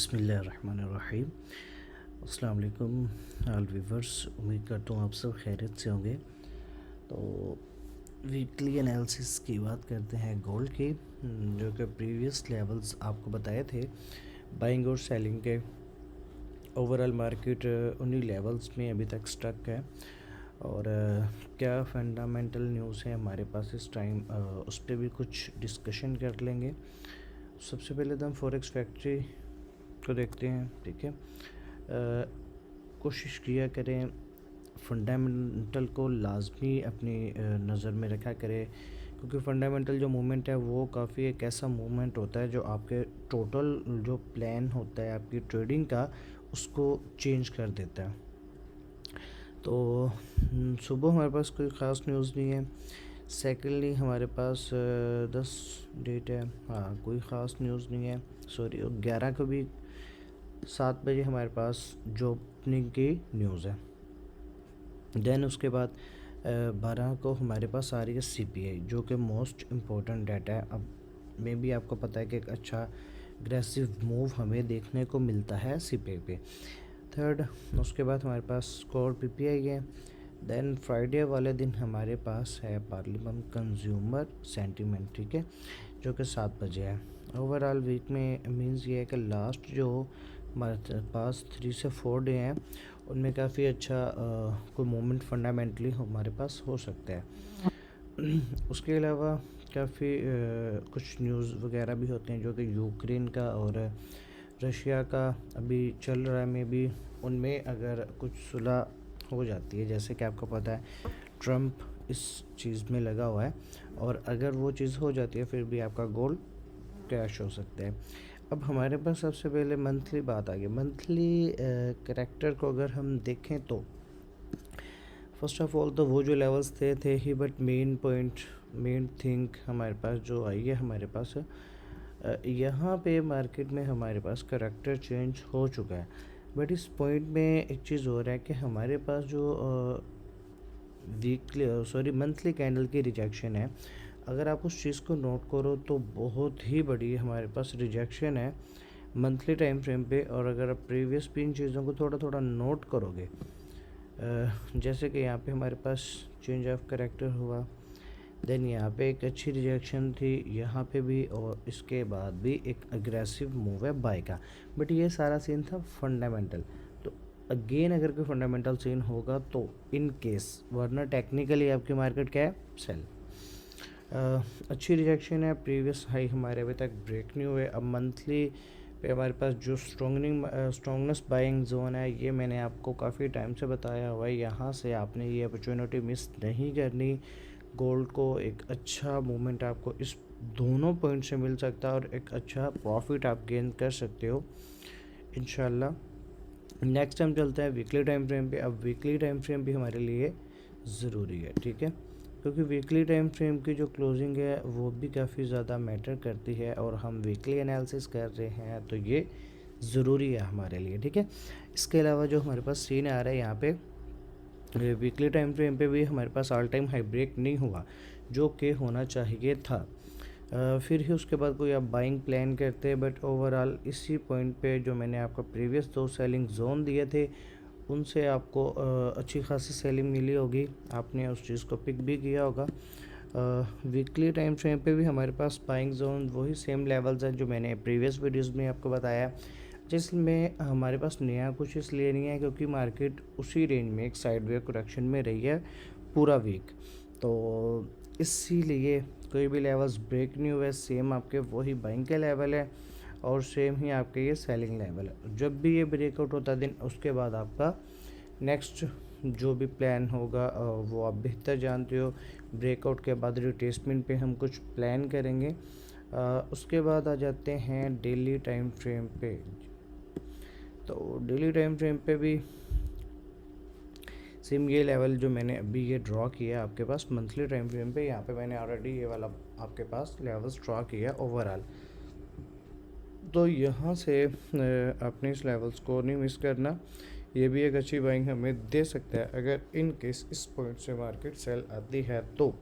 बिस्मिल्लाहिर्रहमानिर्रहीम। अस्सलाम वालेकुम ऑल व्यूवर्स, उम्मीद करता हूँ आप सब खैरियत से होंगे। तो वीकली एनालिसिस की बात करते हैं गोल्ड की, जो कि प्रीवियस लेवल्स आपको बताए थे बाइंग और सेलिंग के। ओवरऑल मार्केट उन्हीं लेवल्स में अभी तक स्टक है। और क्या फंडामेंटल न्यूज़ है हमारे पास इस टाइम, उस पर भी कुछ डिस्कशन कर लेंगे। सबसे पहले तो हम फॉरेक्स फैक्ट्री को देखते हैं, ठीक है। कोशिश किया करें फंडामेंटल को लाजमी अपनी नज़र में रखा करें, क्योंकि फंडामेंटल जो मूवमेंट है वो काफ़ी एक ऐसा मूवमेंट होता है जो आपके टोटल जो प्लान होता है आपकी ट्रेडिंग का उसको चेंज कर देता है। तो सुबह हमारे पास कोई ख़ास न्यूज़ नहीं है। सेकेंडली हमारे पास 10 डेट है, हाँ कोई ख़ास न्यूज़ नहीं है। सॉरी, 11 को भी 7 बजे हमारे पास जॉब ओपनिंग की न्यूज़ है। देन उसके बाद 12 को हमारे पास आ रही है CPI, जो कि मोस्ट इम्पोर्टेंट डाटा है। अब मे भी आपको पता है कि एक अच्छा अग्रेसिव मूव हमें देखने को मिलता है CPI पे। थर्ड, उसके बाद हमारे पास कोर PPI है। देन फ्राइडे वाले दिन हमारे पास है पार्लियामेंट कंज्यूमर सेंटीमेंट, ठीक है, जो कि 7 बजे है। ओवरऑल वीक में मीन्स ये है कि लास्ट जो हमारे पास 3 से 4 डे हैं उनमें काफ़ी अच्छा कोई मोमेंट फंडामेंटली हमारे पास हो सकता है। उसके अलावा काफ़ी कुछ न्यूज़ वगैरह भी होते हैं जो कि यूक्रेन का और रशिया का अभी चल रहा है। में भी उनमें अगर कुछ सुलह हो जाती है, जैसे कि आपको पता है ट्रम्प इस चीज़ में लगा हुआ है, और अगर वो चीज़ हो जाती है फिर भी आपका गोल्ड क्रैश हो सकता है। अब हमारे पास सबसे पहले मंथली बात आ गई। मंथली करैक्टर को अगर हम देखें तो फर्स्ट ऑफ ऑल तो वो जो लेवल्स थे ही, बट मेन थिंग हमारे पास जो आई है, हमारे पास यहाँ पे मार्केट में हमारे पास करैक्टर चेंज हो चुका है। बट इस पॉइंट में एक चीज़ हो रहा है कि हमारे पास जो मंथली कैंडल की रिजेक्शन है, अगर आप उस चीज़ को नोट करो तो बहुत ही बड़ी हमारे पास रिजेक्शन है मंथली टाइम फ्रेम पे। और अगर आप प्रीवियस भी इन चीज़ों को थोड़ा थोड़ा नोट करोगे, जैसे कि यहाँ पे हमारे पास चेंज ऑफ करैक्टर हुआ, देन यहाँ पे एक अच्छी रिजेक्शन थी यहाँ पे भी, और इसके बाद भी एक अग्रेसिव मूव है बाय का। बट ये सारा सीन था फंडामेंटल। तो अगेन अगर कोई फंडामेंटल सीन होगा तो इन केस, वरना टेक्निकली आपकी मार्केट क्या है, सेल। अच्छी रिजेक्शन है, प्रीवियस हाई हमारे अभी तक ब्रेक नहीं हुए। अब मंथली पे हमारे पास जो स्ट्रॉन्गनेस बाइंग जोन है, ये मैंने आपको काफ़ी टाइम से बताया हुआ है। यहाँ से आपने ये अपॉर्चुनिटी मिस नहीं करनी। गोल्ड को एक अच्छा मूवमेंट आपको इस दोनों पॉइंट से मिल सकता है और एक अच्छा प्रॉफिट आप गेन कर सकते हो इंशाल्लाह। नेक्स्ट टाइम चलते हैं वीकली टाइम फ्रेम पे। अब वीकली टाइम फ्रेम भी हमारे लिए ज़रूरी है, ठीक है, क्योंकि वीकली टाइम फ्रेम की जो क्लोजिंग है वो भी काफ़ी ज़्यादा मैटर करती है, और हम वीकली एनालिसिस कर रहे हैं तो ये ज़रूरी है हमारे लिए, ठीक है। इसके अलावा जो हमारे पास सीन आ रहा है यहाँ पे, वीकली टाइम फ्रेम पे भी हमारे पास ऑल टाइम हाई ब्रेक नहीं हुआ, जो कि होना चाहिए था। फिर ही उसके बाद कोई आप बाइंग प्लान करते हैं, बट ओवरऑल इसी पॉइंट पे जो मैंने आपको प्रीवियस 2 सेलिंग जोन दिए थे उनसे आपको अच्छी खासी सेलिंग मिली होगी, आपने उस चीज़ को पिक भी किया होगा। वीकली टाइम फ्रेम पे भी हमारे पास बाइंग जोन वही सेम लेवल्स हैं जो मैंने प्रीवियस वीडियोस में आपको बताया, जिसमें हमारे पास नया कुछ इसलिए नहीं है क्योंकि मार्केट उसी रेंज में एक साइडवे करेक्शन में रही है पूरा वीक। तो इसीलिए कोई भी लेवल्स ब्रेक नहीं हुए, सेम आपके वही बाइंग के लेवल है और सेम ही आपके ये सेलिंग लेवल है। जब भी ये ब्रेकआउट होता है दिन, उसके बाद आपका नेक्स्ट जो भी प्लान होगा वो आप बेहतर जानते हो। ब्रेकआउट के बाद रिट्रेसमेंट पे हम कुछ प्लान करेंगे। उसके बाद आ जाते हैं डेली टाइम फ्रेम पे। तो डेली टाइम फ्रेम पे भी सेम ये लेवल जो मैंने अभी ये ड्रॉ किया आपके पास मंथली टाइम फ्रेम पे, यहाँ पे मैंने ऑलरेडी ये वाला आपके पास लेवल्स ड्रॉ किया ओवरऑल। तो यहाँ से आपने इस लेवल्स को नहीं मिस करना। ये भी एक अच्छी बाइंग हमें दे सकता है अगर इन केस इस पॉइंट से मार्केट सेल आती है तो।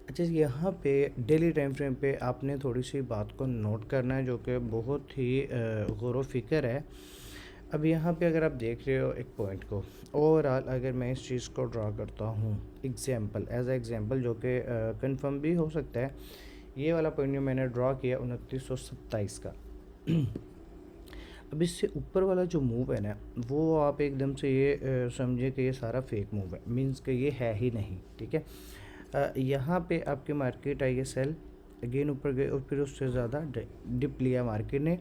अच्छा, यहाँ पे डेली टाइम फ्रेम पे आपने थोड़ी सी बात को नोट करना है जो कि बहुत ही गौर व फिक्र है। अब यहाँ पे अगर आप देख रहे हो एक पॉइंट को, ओवरऑल अगर मैं इस चीज़ को ड्रा करता हूँ एग्जांपल, एज ए एग्जांपल जो कि कंफर्म भी हो सकता है, ये वाला पॉइंट जो मैंने ड्रा किया 2927 का। अब इससे ऊपर वाला जो मूव है ना, वो आप एकदम से ये समझिए कि ये सारा फेक मूव है, मींस कि ये है ही नहीं, ठीक है। यहाँ पे आपके मार्केट आई है सेल, अगेन ऊपर गए और फिर उससे ज़्यादा डिप लिया मार्केट ने,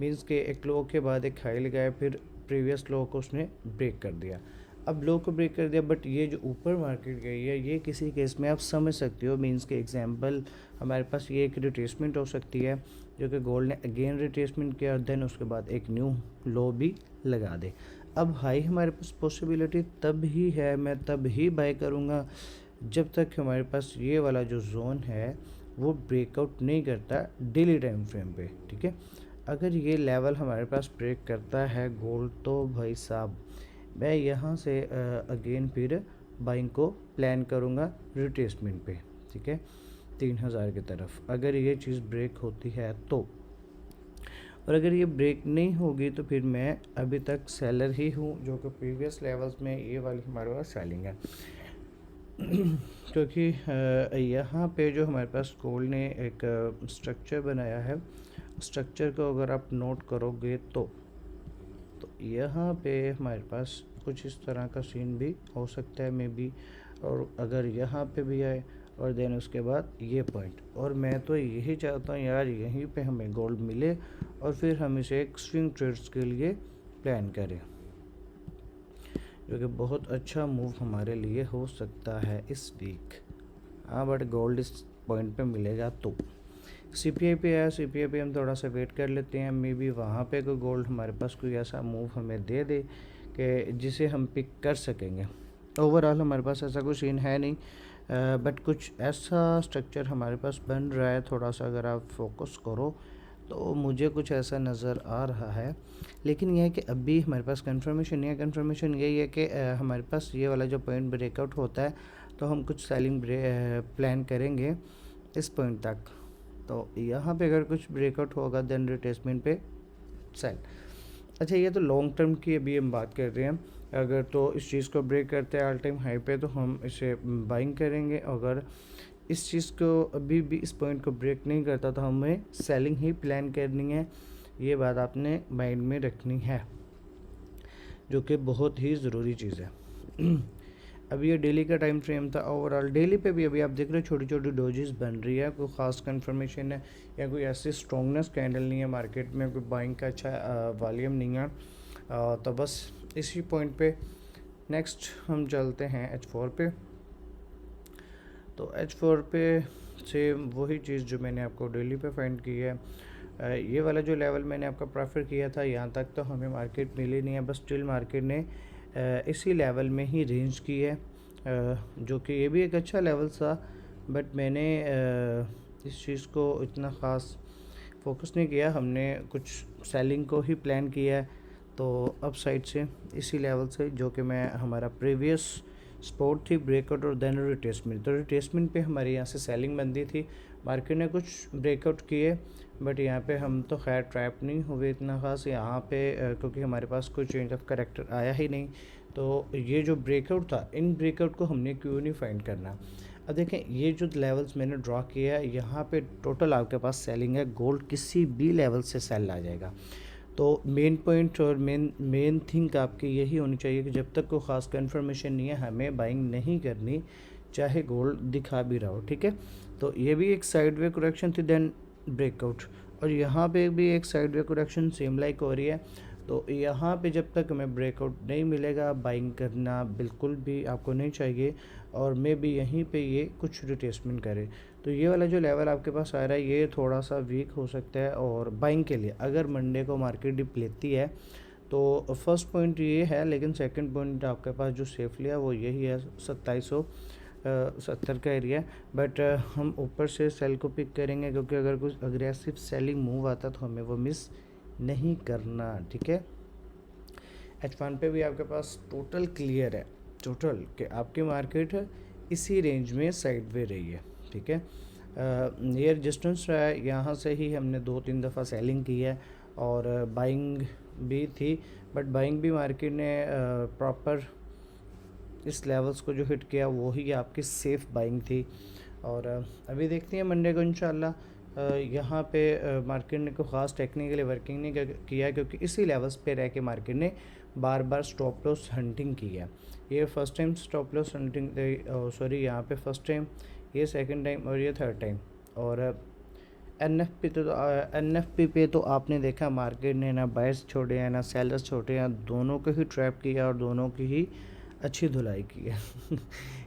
मींस के एक लो के बाद एक हाई लगाया, फिर प्रीवियस लो को उसने ब्रेक कर दिया। अब लो को ब्रेक कर दिया, बट ये जो ऊपर मार्केट गई है ये किसी केस में आप समझ सकते हो, मींस के एग्जांपल हमारे पास ये एक रिट्रेसमेंट हो सकती है जो कि गोल्ड ने अगेन रिट्रेसमेंट किया, देन उसके बाद एक न्यू लो भी लगा दे। अब हाई हमारे पास पॉसिबिलिटी तब ही है, मैं तब ही बाय करूँगा जब तक हमारे पास ये वाला जो जोन है वो ब्रेकआउट नहीं करता डेली टाइम फ्रेम पे, ठीक है। अगर ये लेवल हमारे पास ब्रेक करता है गोल्ड, तो भाई साहब मैं यहाँ से अगेन फिर बाइंग को प्लान करूँगा रिट्रेसमेंट पे, ठीक है, 3000 की तरफ अगर ये चीज़ ब्रेक होती है तो। और अगर ये ब्रेक नहीं होगी तो फिर मैं अभी तक सेलर ही हूँ, जो कि प्रीवियस लेवल्स में ये वाली हमारे पास सेलिंग है। क्योंकि यहाँ पे जो हमारे पास गोल्ड ने एक स्ट्रक्चर बनाया है, स्ट्रक्चर को अगर आप नोट करोगे तो यहाँ पे हमारे पास कुछ इस तरह का सीन भी हो सकता है मे बी, और अगर यहाँ पे भी आए और देन उसके बाद ये पॉइंट, और मैं तो यही चाहता हूँ यार यहीं पे हमें गोल्ड मिले और फिर हम इसे एक स्विंग ट्रेड्स के लिए प्लान करें, जो कि बहुत अच्छा मूव हमारे लिए हो सकता है इस वीक। हाँ, बट गोल्ड इस पॉइंट पे मिलेगा तो। सीपीआई पे आया, सीपीआई पे हम थोड़ा सा वेट कर लेते हैं, मे बी वहाँ पे कोई गोल्ड हमारे पास कोई ऐसा मूव हमें दे दे कि जिसे हम पिक कर सकेंगे। ओवरऑल हमारे पास ऐसा कोई सीन है नहीं, बट कुछ ऐसा स्ट्रक्चर हमारे पास बन रहा है, थोड़ा सा अगर आप फोकस करो तो मुझे कुछ ऐसा नज़र आ रहा है। लेकिन यह है कि अभी हमारे पास कंफर्मेशन नहीं है, कंफर्मेशन यही है कि हमारे पास ये वाला जो पॉइंट ब्रेकआउट होता है तो हम कुछ सेलिंग प्लान करेंगे इस पॉइंट तक। तो यहाँ पे अगर कुछ ब्रेकआउट होगा देन रिट्रेसमेंट पे सेल। अच्छा, ये तो लॉन्ग टर्म की अभी हम बात कर रहे हैं, अगर तो इस चीज़ को ब्रेक करते हैं ऑल टाइम हाई पे तो हम इसे बाइंग करेंगे, अगर इस चीज़ को अभी भी इस पॉइंट को ब्रेक नहीं करता तो हमें सेलिंग ही प्लान करनी है। ये बात आपने माइंड में रखनी है, जो कि बहुत ही ज़रूरी चीज़ है। अभी ये डेली का टाइम फ्रेम था, ओवरऑल डेली पे भी अभी आप देख रहे हो छोटी छोटी डोजेस बन रही है, कोई ख़ास कंफर्मेशन है या कोई ऐसी स्ट्रॉन्गनेस कैंडल नहीं है मार्केट में, कोई बाइंग का अच्छा वॉल्यूम नहीं है। तो बस इसी पॉइंट पे नेक्स्ट हम चलते हैं H4 पे। तो H4 पे से वही चीज़ जो मैंने आपको डेली पे फाइंड की है, ये वाला जो लेवल मैंने आपका प्रेफर किया था यहाँ तक तो हमें मार्केट मिली नहीं है, बस स्टिल मार्केट ने इसी लेवल में ही रेंज की है, जो कि ये भी एक अच्छा लेवल था, बट मैंने इस चीज़ को इतना ख़ास फोकस नहीं किया, हमने कुछ सेलिंग को ही प्लान किया है। तो अप साइड से इसी लेवल से जो कि मैं हमारा प्रीवियस स्पॉट थी ब्रेकआउट और देन रिट्रेसमेंट, तो रिट्रेसमेंट पे हमारे यहाँ से सेलिंग बनती थी, मार्केट ने कुछ ब्रेकआउट किए, बट यहाँ पे हम तो खैर ट्रैप नहीं हुए इतना ख़ास यहाँ पे, क्योंकि हमारे पास कोई चेंज ऑफ कैरेक्टर आया ही नहीं। तो ये जो ब्रेकआउट था, इन ब्रेकआउट को हमने क्यों नहीं फाइंड करना। अब देखें ये जो लेवल्स मैंने ड्रॉ किया है यहाँ पे टोटल आपके पास सेलिंग है, गोल्ड किसी भी लेवल से सेल आ जाएगा। तो मेन पॉइंट और मेन थिंग आपकी यही होनी चाहिए कि जब तक कोई ख़ास कंफर्मेशन नहीं है हमें बाइंग नहीं करनी, चाहे गोल्ड दिखा भी रहा हो, ठीक है। तो ये भी एक साइडवे करेक्शन थी देन ब्रेकआउट, और यहाँ पे भी एक साइडवे करेक्शन सेम लाइक हो रही है। तो यहाँ पे जब तक हमें ब्रेकआउट नहीं मिलेगा बाइंग करना बिल्कुल भी आपको नहीं चाहिए, और मे भी यहीं पे ये कुछ रिट्रेसमेंट करे। तो ये वाला जो लेवल आपके पास आ रहा है ये थोड़ा सा वीक हो सकता है, और बाइंग के लिए अगर मंडे को मार्केट डिप लेती है तो फर्स्ट पॉइंट ये है, लेकिन सेकंड पॉइंट आपके पास जो सेफ लिया वो यही है 2770 का एरिया। बट हम ऊपर से सेल को पिक करेंगे, क्योंकि अगर कुछ अग्रेसिव सेलिंग मूव आता तो हमें वो मिस नहीं करना, ठीक है। H1 पे भी आपके पास टोटल क्लियर है, टोटल कि आपकी मार्केट इसी रेंज में साइड वे रही है, ठीक है। ये रेजिस्टेंस रहा है, यहाँ से ही हमने 2-3 दफ़ा सेलिंग की है और बाइंग भी थी, बट बाइंग भी मार्केट ने प्रॉपर इस लेवल्स को जो हिट किया वो ही आपकी सेफ़ बाइंग थी। और अभी देखते हैं मंडे को इंशाल्लाह यहाँ पे मार्केट ने कोई ख़ास टेक्निकली वर्किंग नहीं किया, क्योंकि इसी लेवल्स पे रह के मार्केट ने बार बार स्टॉप लॉस हंटिंग की है। ये first time stop loss hunting, sorry यहाँ पे फर्स्ट टाइम, ये सेकंड टाइम और ये थर्ड टाइम। और एनएफपी पे तो आपने देखा मार्केट ने ना बायर्स छोड़े हैं ना सेलर्स छोड़े हैं, दोनों को ही ट्रैप किया और दोनों की ही अच्छी धुलाई की है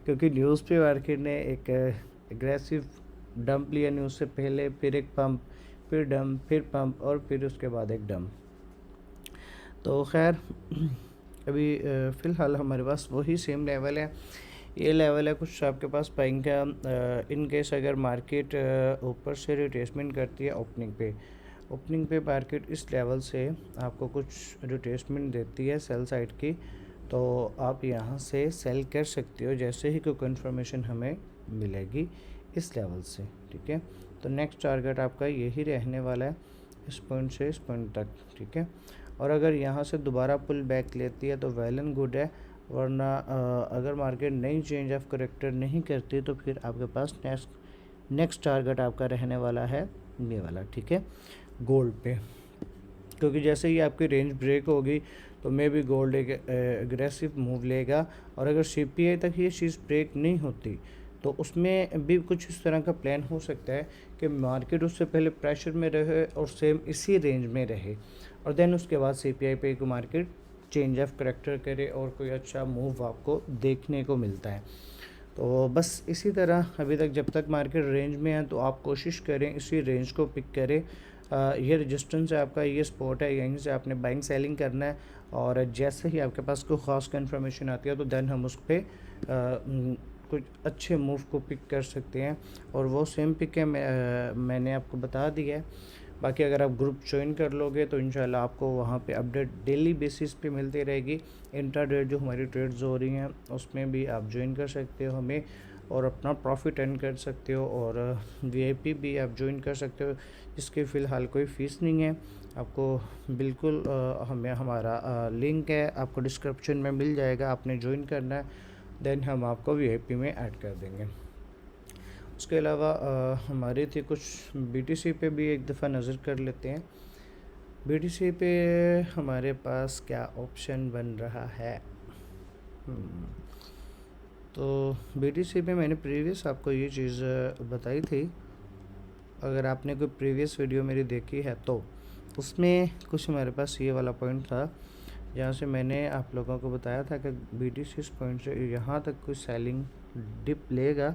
क्योंकि न्यूज़ पे मार्केट ने एक एग्रेसिव डंप लिया न्यूज़ से पहले, फिर एक पंप, फिर डंप, फिर पंप और फिर उसके बाद एक डंप। तो खैर अभी फ़िलहाल हमारे पास वही सेम लेवल है, ये लेवल है कुछ आपके पास बाइंग का। इन केस अगर मार्केट ऊपर से रिट्रेसमेंट करती है ओपनिंग पे मार्केट इस लेवल से आपको कुछ रिट्रेसमेंट देती है सेल साइड की, तो आप यहाँ से सेल कर सकते हो जैसे ही कोई कंफर्मेशन हमें मिलेगी इस लेवल से, ठीक है। तो नेक्स्ट टारगेट आपका यही रहने वाला है, इस पॉइंट से इस पॉइंट तक, ठीक है। और अगर यहाँ से दोबारा पुल बैक लेती है तो वेल एंड गुड है, वरना अगर मार्केट नई चेंज ऑफ करेक्टर नहीं करती तो फिर आपके पास नेक्स्ट टारगेट आपका रहने वाला है ये वाला, ठीक है, गोल्ड पे। क्योंकि जैसे ही आपकी रेंज ब्रेक होगी तो मे भी गोल्ड एक एग्रेसिव मूव लेगा, और अगर सीपीआई तक ये चीज़ ब्रेक नहीं होती तो उसमें भी कुछ इस तरह का प्लान हो सकता है कि मार्केट उससे पहले प्रेशर में रहे और सेम इसी रेंज में रहे, और देन उसके बाद सीपीआई पे को मार्केट चेंज ऑफ करेक्टर करे और कोई अच्छा मूव आपको देखने को मिलता है। तो बस इसी तरह अभी तक जब तक मार्केट रेंज में है तो आप कोशिश करें इसी रेंज को पिक करें। ये रेजिस्टेंस है आपका, ये स्पॉट है, यहीं से आपने बाइंग सेलिंग करना है, और जैसे ही आपके पास कोई ख़ास कंफर्मेशन आती है तो देन हम उस पर कुछ अच्छे मूव को पिक कर सकते हैं, और वो सेम पिक है मैंने आपको बता दिया है। बाकी अगर आप ग्रुप ज्वाइन कर लोगे तो इंशाल्लाह आपको वहाँ पे अपडेट डेली बेसिस पे मिलती रहेगी। इंट्राडे जो हमारी ट्रेड्स हो रही हैं उसमें भी आप ज्वाइन कर सकते हो हमें, और अपना प्रॉफिट अर्न कर सकते हो, और वीआईपी भी आप ज्वाइन कर सकते हो जिसकी फ़िलहाल कोई फ़ीस नहीं है आपको। बिल्कुल हमें हमारा लिंक है आपको डिस्क्रिप्शन में मिल जाएगा, आपने ज्वाइन करना है, देन हम आपको वीआईपी में ऐड कर देंगे। उसके अलावा हमारी थी कुछ बीटीसी पे भी एक दफ़ा नज़र कर लेते हैं। बीटीसी पे हमारे पास क्या ऑप्शन बन रहा है। तो बीटीसी पे मैंने प्रीवियस आपको ये चीज़ बताई थी, अगर आपने कोई प्रीवियस वीडियो मेरी देखी है तो उसमें कुछ हमारे पास ये वाला पॉइंट था जहाँ से मैंने आप लोगों को बताया था कि बीटीसी इस पॉइंट से यहाँ तक कुछ सेलिंग डिप लेगा,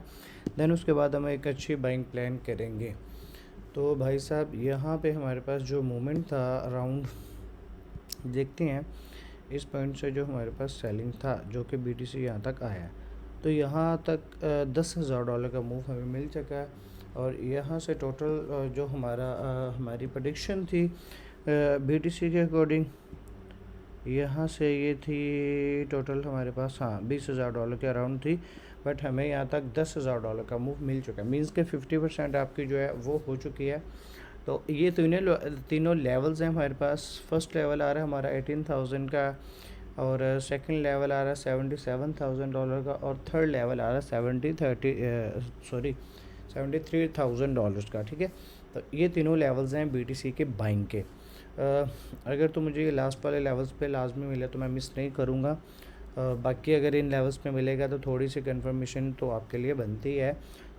देन उसके बाद हम एक अच्छी बाइंग प्लान करेंगे। तो भाई साहब यहाँ पे हमारे पास जो मूवमेंट था अराउंड, देखते हैं इस पॉइंट से जो हमारे पास सेलिंग था जो कि बीटीसी यहाँ तक आया, तो यहाँ तक $10,000 का मूव हमें मिल चुका है, और यहाँ से टोटल जो हमारी प्रेडिक्शन थी बीटीसी के अकॉर्डिंग, यहाँ से ये थी टोटल हमारे पास $20,000 के अराउंड थी, बट हमें यहाँ तक $10,000 का मूव मिल चुका है, मींस के 50% आपकी जो है वो हो चुकी है। तो ये तीनों लेवल्स हैं हमारे पास। फर्स्ट लेवल आ रहा है हमारा 18,000 का, और सेकंड लेवल आ रहा है $77,000 का, और थर्ड लेवल आ रहा है $73,000 का, ठीक है। तो ये तीनों लेवल्स हैं बीटीसी के बाइंग के। अगर तो मुझे ये लास्ट वाले लेवल्स पे लाजमी मिले तो मैं मिस नहीं करूँगा, बाकी अगर इन लेवल्स पे मिलेगा तो थोड़ी सी कंफर्मेशन तो आपके लिए बनती है,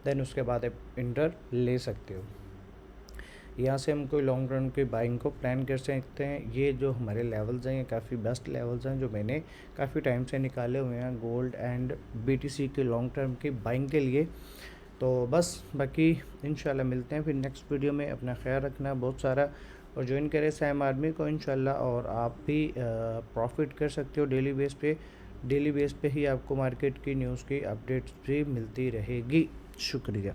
देन उसके बाद आप इंटर ले सकते हो। यहाँ से हम कोई लॉन्ग रन की बाइंग को प्लान कर सकते हैं। ये जो हमारे लेवल्स हैं ये काफ़ी बेस्ट लेवल्स हैं जो मैंने काफ़ी टाइम से निकाले हुए हैं गोल्ड एंड बीटीसी के लॉन्ग टर्म की बाइंग के लिए। तो बस बाकी इंशाल्लाह मिलते हैं फिर नेक्स्ट वीडियो में। अपना ख्याल रखना बहुत सारा, और ज्वाइन करें सैम आर्मी को इंशाल्लाह, और आप भी प्रॉफिट कर सकते हो डेली बेस पे ही आपको मार्केट की न्यूज़ की अपडेट्स भी मिलती रहेगी। शुक्रिया।